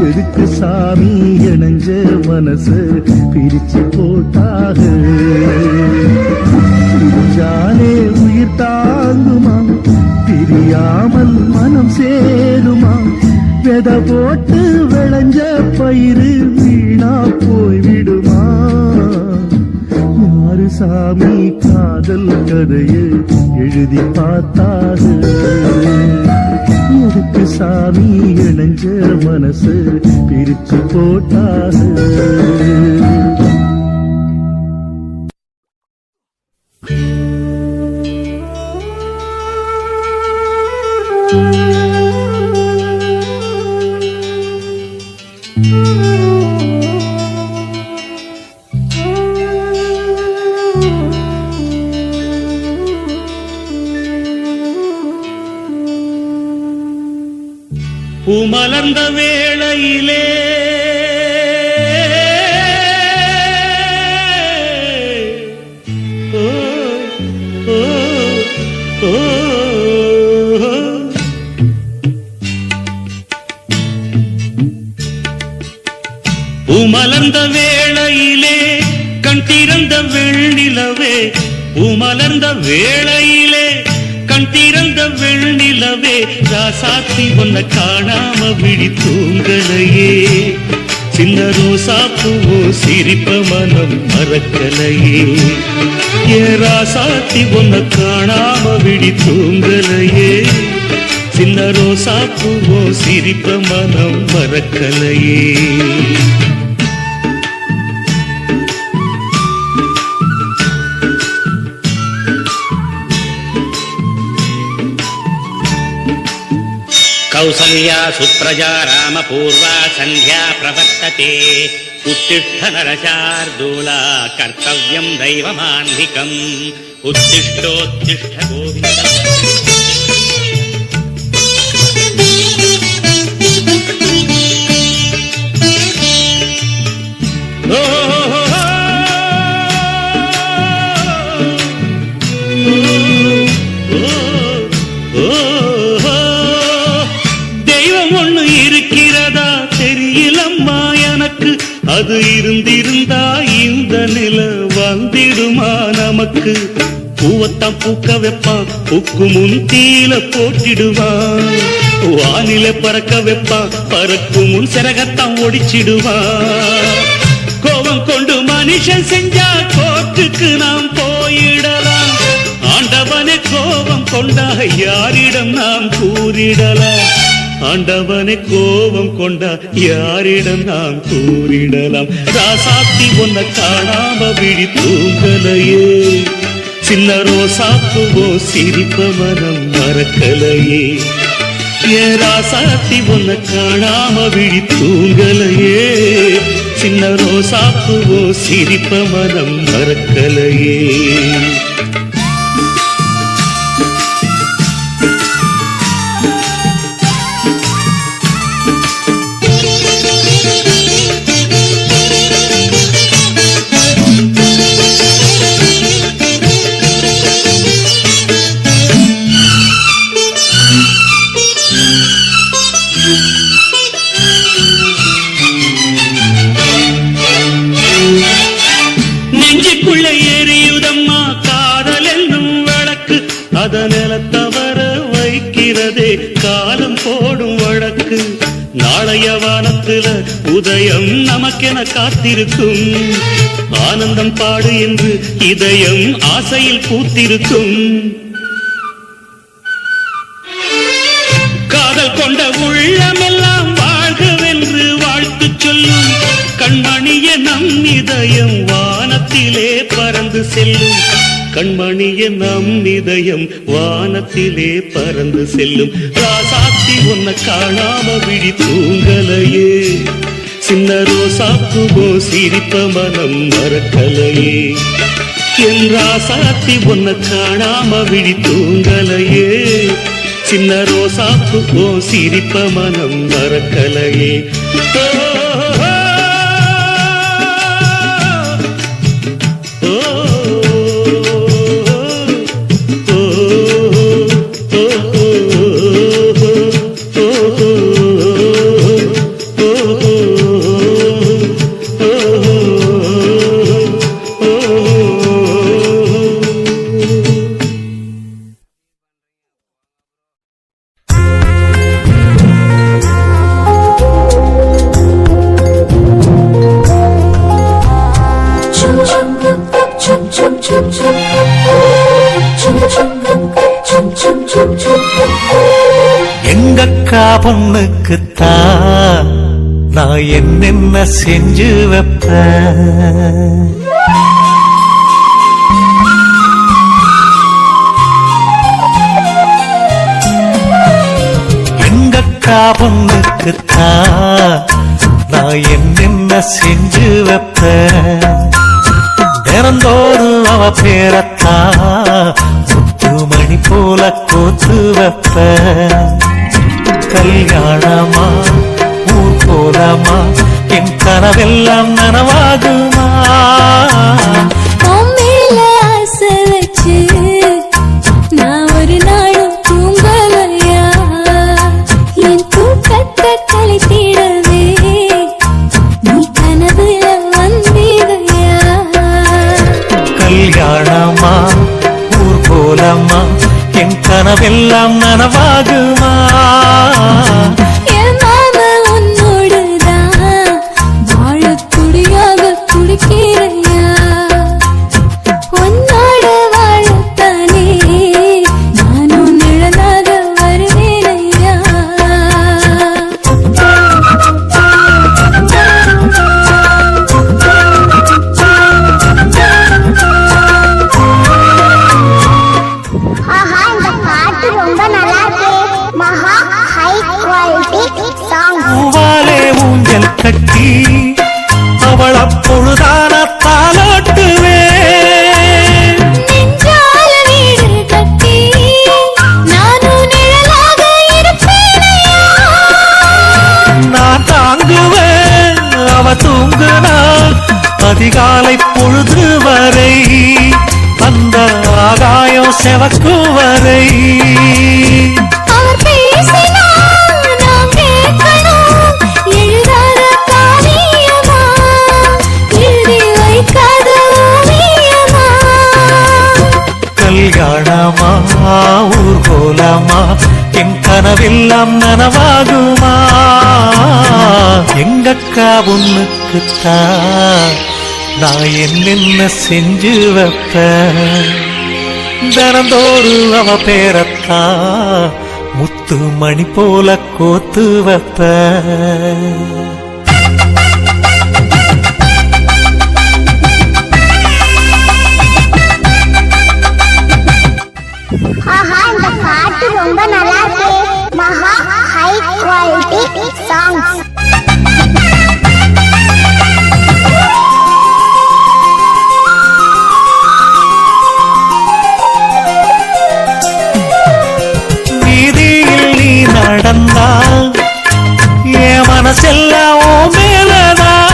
எதுக்கு சாமி இணைஞ்ச மனசு பிரிச்சு போட்டாக பிரிஞ்சாலே உயிர் தாங்குமா பிரியாமல் மனம் சேருமா வித போட்டு விளைஞ்ச பயிறு வீணா போய்விடுமா யாரு சாமி காதல் கதையை எழுதி பார்த்தாரு எதுக்கு சாமி இணைஞ்ச மனசு பிரிச்சு போட்டாரு பூமலர்ந்த வேளையிலே ஓ ஓ ஓ பூமலர்ந்த வேளையிலே கண் திறந்த வெள்ளிலவே பூமலர்ந்த வேளையிலே கண் திறந்த வெள்ளிலவே ராசாத்தி ஒன்ன காணாம விழி தூங்கலையே சின்ன ரோசா பூவோ சிரிப்ப மனம் மறக்கலையே ஏ ராசாத்தி ஒன்ன காணாம விழி தூங்கலையே சின்ன ரோசா பூவோ சிரிப்ப மனம் மறக்கலையே कौसल्या सुप्रजा रामपूर्वा सन्ध्या प्रवर्तते उत्तिष्ठ नरशार्दूला कर्तव्यं दैवमान्धिकम् उत्तिष्ठोत्तिष्ठ गोविन्द அது இருந்திருந்தா இந்த நில வந்திடுமா நமக்கு? பூவத்தான் பூக்க வைப்பான், பூக்கு முன் தீல போட்டிடுவான். வானில பறக்க வைப்பான், பறக்கும் முன் சிறகத்தான் ஒடிச்சிடுவான். கோபம் கொண்டு மனுஷன் செஞ்சா கோர்ட்டுக்கு நாம் போயிடலாம். ஆண்டவனே கோபம் கொண்டா யாரிடம் நாம் கூறிடலாம்? ஆண்டவனே கோபம் கொண்டா யாரிடம் நாம் கூறிடலாம்? ராசாத்தி ஒன்ன காணாம விழி தூங்கலையே, சின்ன ரோசாப்புவோ சிரிப்ப மனம் மறக்கலையே. ஏன் ராசாத்தி ஒன்ன காணாம விழி தூங்கலையே, சின்ன ரோசாப்புவோ சிரிப்ப மனம் மறக்கலையே. நெஞ்சுக்குள்ள எரியுதம்மா காதல் என்னும் வழக்கு, அதனில தவற வைக்கிறதே காலம் போடும் வழக்கு. நாளைய வானத்துல உதயம் நமக்கென காத்திருக்கும், ஆனந்தம் பாடு என்று இதயம் ஆசையில் பூத்திருக்கும். காதல் கொண்ட உள்ளமெல்லாம் வாழ்கவென்று வாழ்த்து சொல்லும், கண்மணிய நம் இதயம் வானத்திலே பறந்து செல்லும். கண்மணிய நம் இதயம் வானத்திலே பறந்து செல்லும். ராசாத்தி ஒன்ன காணாம விழி தூங்கலையே, சின்ன ரோசாப்புவோ சிரிப்ப மனம் மறக்கலையே. என் ராசாத்தி ஒன்ன காணாம விழி தூங்கலையே, சின்ன ரோசாப்புவோ சிரிப்ப மனம் மறக்கலையே. எங்கக்கா பொண்ணுக்குத்தான் நான் என்னென்ன செஞ்சு வைப்பேன். எங்கக்கா பொண்ணுக்குத்தான் நான் என்னென்ன செஞ்சு வைப்பேன். தினந்தோறும் அவ பேரத்தான் முத்துமணி போல கோத்து வைப்ப. கல்யாணமா ஊர் போலமா என் கனவெல்லாம் நனவாகுமா? மேல ஆசை வச்சு நான் ஒரு நாளும் தூங்கலையா, என் தூக்கத்தை கழித்திடவே நீ கனவுல வந்திடையா? கல்யாணமா ஊர் போலமா என் கனவெல்லாம் நனவாகுமா? என் மாமா உன்னோடுதான் வாழ துடியாக துடிக்கிறையா, உன்னோட வாழத்தானே நானும் நிழலாக வருவேனையா. ஆஹா, இந்த பாட்டு ரொம்ப நல்லா இருக்கு. மகா ஹை குவாலிட்டி சாங். பூவாலே ஊஞ்சல் கட்டி அவள் அப்பொழுதான தாலாட்டுவேன். நெஞ்சால வீடு கட்டி நானும் நிழலாக இருப்பேனையா. நான் தாங்குவேன் அவ தூங்குனாள் அதிகாலை பொழுது வரை, அந்த ஆகாயம் செவக்கும் வரை. அவர் பேசினால் நாம் கேட்கணும், எழுதாத காவியமா போலமா என் கனவெல்லாம் நனவாகுமா எங்கக்கா உன்னுக்குத்தான் நான் என்னென்ன செஞ்சு வைப்ப தினந்தோறு அவ பேரத்தான் முத்து மணி போல கோத்து வைப்ப ஆஹா இந்த பாட்டு ரொம்ப நல்லா இருக்கு மகா ஹை குவாலிட்டி சாங்ஸ் வீதியில் நீ நடந்தா என் மனசெல்லாம் ஓ மேலதான்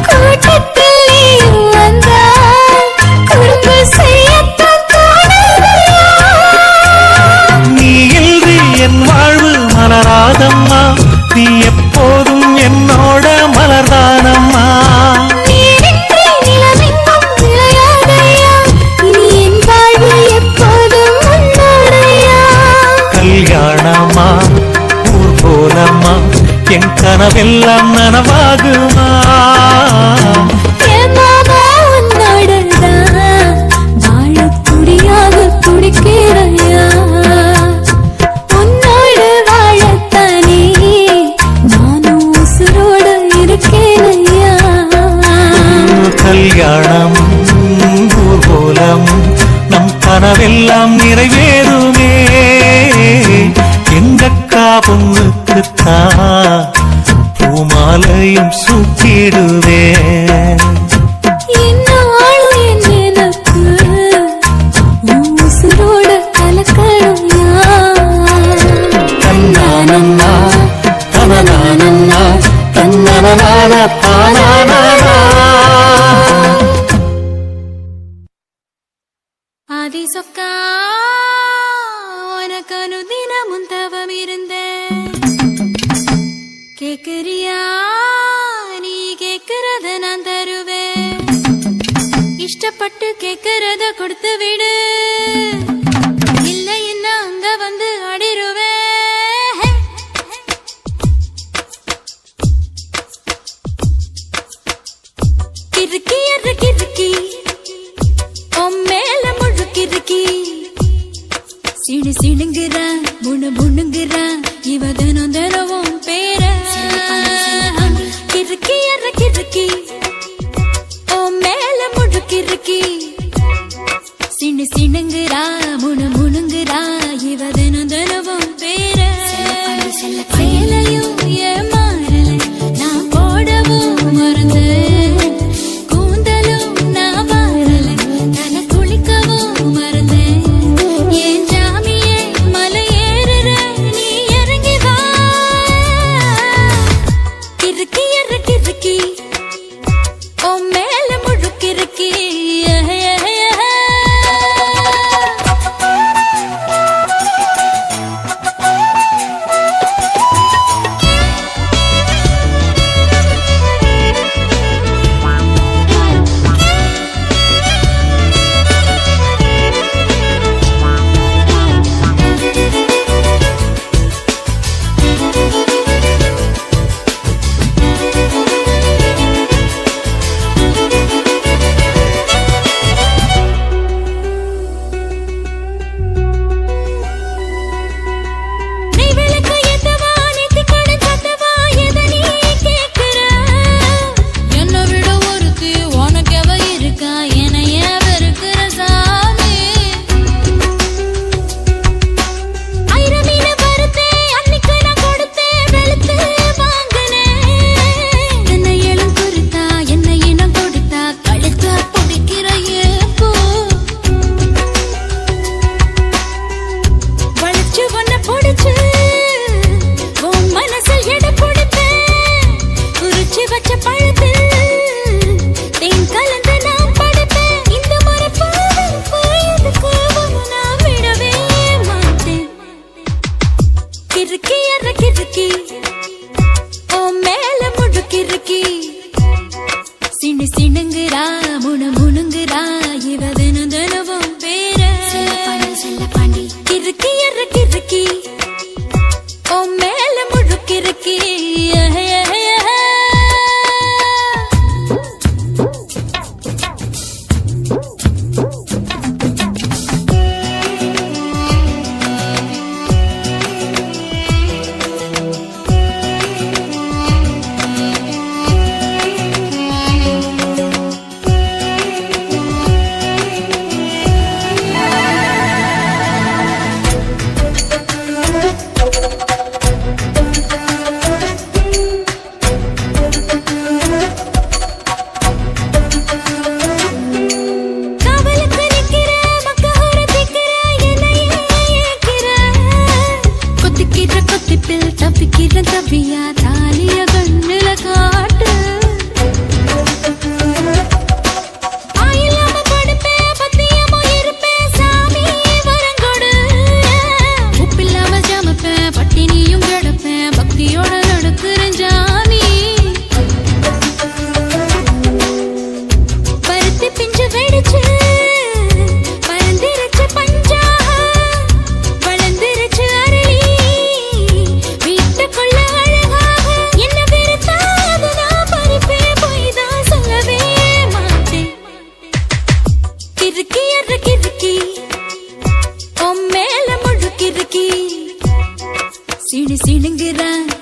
கூட்டத்தில் நீ வந்தால் குறும்பு செய்யத்தான் தோணுதையா? நீ இன்றி என் வாழ்வு மலராதம்மா நீ எப்போதும் என்னோட மலர்தானம்மா நீரின்றி நிலவெங்கும் விளையாதையா? இனி என் வாழ்வு எப்போதும் உன்னோடையா? கல்யாணமா ஊர் போலம்மா என் கனவெல்லாம் நனவாகுமா என் மாமா உன்னோடதான் வாழத் துடியாக துடிக்கிறையா? உன்னோடு வாழத்தானே நானும் உசுரோடு இருக்கேனையா? கல்யாணம் ஊர் போலம் நம் கனவெல்லாம் நிறைவேறுமே எங்கக்கா பொண்ணுக்குத்தான் பூமாலையும் சூட்டிடுவேன் என்னாலும் என் நினைப்பு உன் உசுரோட கலக்கணும்யா? தன்னானன்னா தனனானன்னா தன்னனனான தானானா ஆதி சொக்கா உனக்கு அனுதினமும் தவம் இருந்தேன் கேக்குறியா நீ கேக்குறத நான் தருவேன் இஷ்டப்பட்டு கேக்குறத கொடுத்து விடு இல்ல என்ன அங்க வந்து அடிருவேன் கிறுக்கி அற கிறுக்கி மேல முழுக்கிருக்கி சிடு சிடுங்குறா முணு முணுங்குறா இவ தினம் தினவும் பேர கிறுக்கி அற கிறுக்கி ஓ மேல முழுக்கிருக்கி சிடு சிடுங்குறா முணு முணுங்குறா இவ தினம் தினவும் பேர சேலையும் ஏமாறல நான் போடவும் மறந்து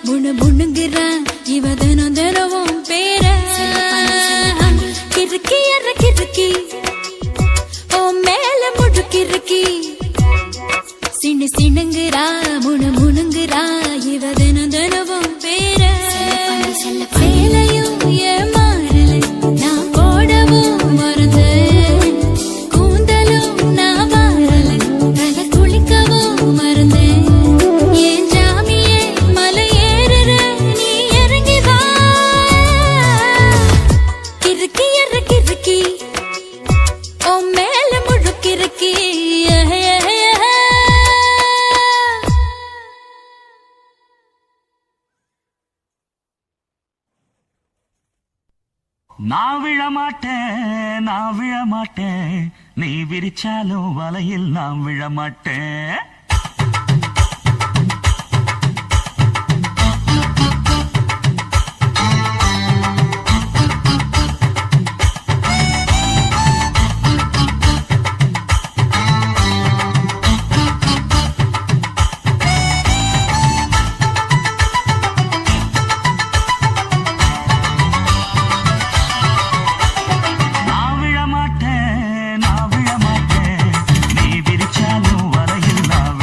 முணு முணுங்குறான் இவ தினம் தினமும் பேர கிறுக்கி எற கிறுக்கி ஓ மேல முழுக்கிறுக்கி சின்னு சிணுங்குறா முணு முணுங்குறா இவ தினம் தினமும் பேர சேலையும் ஏமாறல நான் போடவும் மறந்தேன் கூந்தலும் நான் வாரல தலை குளிக்கவும் மறந்தேன் என் ஜாமியே மலை ஏறுற நீ இறங்கி வா கிறுக்கி எற கிறுக்கி ஓ மேல முழுக்கிறுக்கி நான் விழமாட்டேன் நான் விழமாட்டேன் நீ விரிச்சாலும் வலையில் நான் விழமாட்டேன் நான் விழமாட்டேன் நீ விரிச்சாலும் வலையில் நான்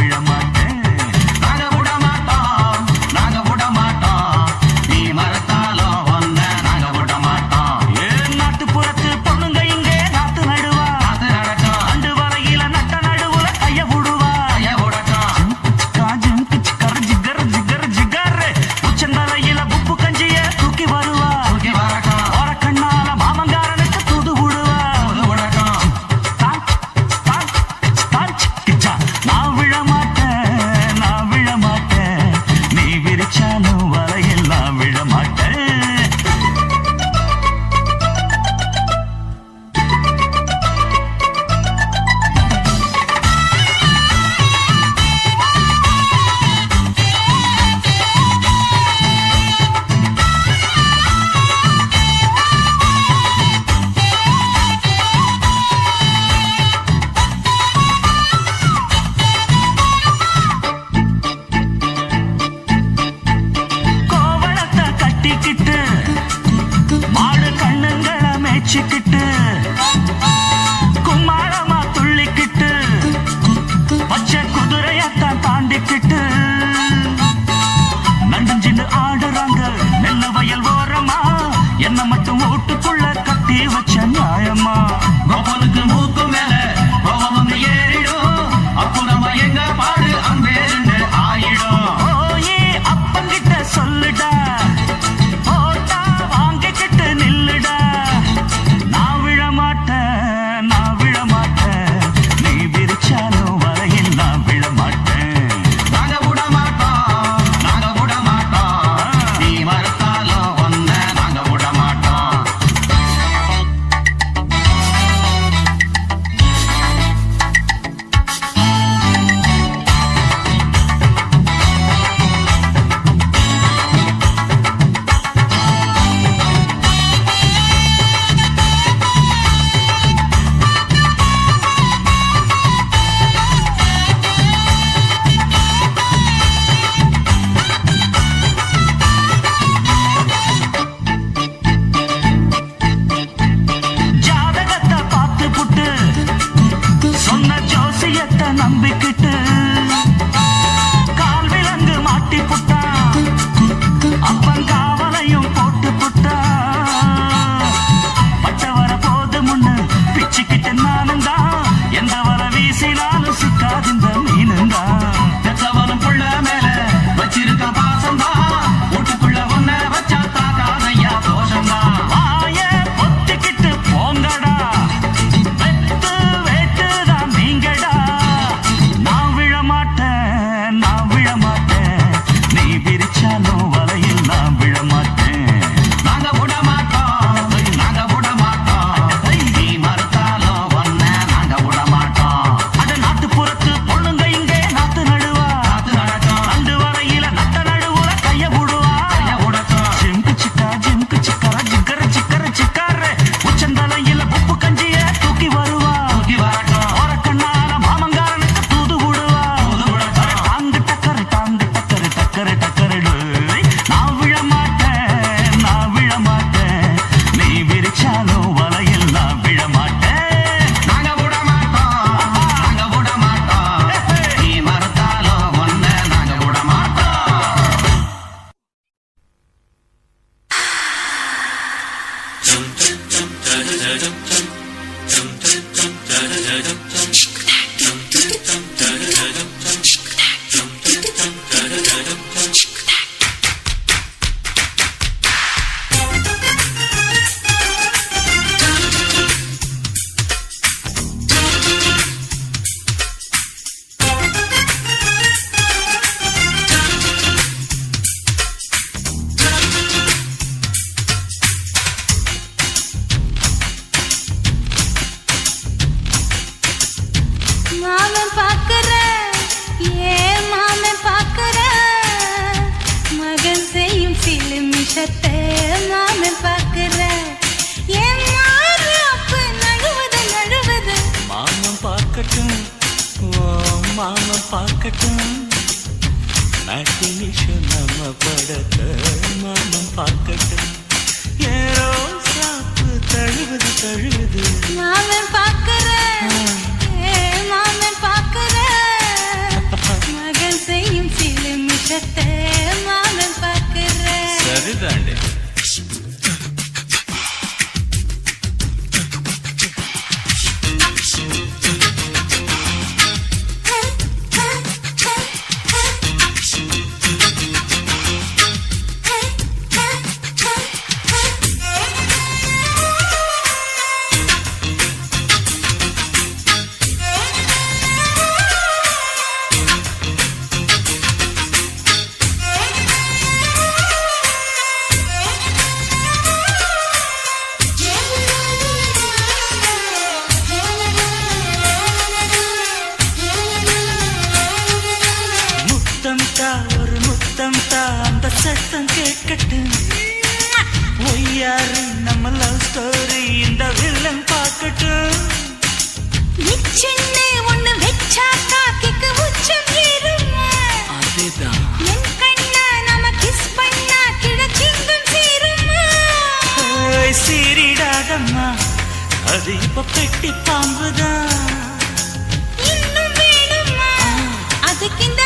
நிமிஷத்தை மாமன் பார்க்கிற என் மாறாப்பு நழுவது நழுவது மாமன் பார்க்கட்டும் ஓ மாமன் பார்க்கட்டும் நாட்டு நிஷம் நம்ம படத்தை மாமன் பார்க்கட்டும் ஏரோ சாப்பு தழுவுது தழுவுது மாமன் பார்க்கிற மாமன் பார்க்கிற மகன் செய்யும் சில நிமிஷத்தை மாமன் பார்க்கிற சரிதாண்டே ஒரு முத்தம் தா அந்த சத்தம் கேட்கட்டும் ஒய்யாரு நம்ம லவ் ஸ்டோரி இந்த வில்லன் பார்க்கட்டும் நிச்சயமே ஒண்ணு வெச்சா காக்கிக்கு உச்சம் ஏறுமா அதுதான் என் கண்ணா நாம கிஸ் பண்ணா கிழச்சிங்கும் சேருமா சீரிடாதம்மா அது இப்ப பெட்டி பாம்புதான் இன்னும் வேணுமா அதுக்கு இந்த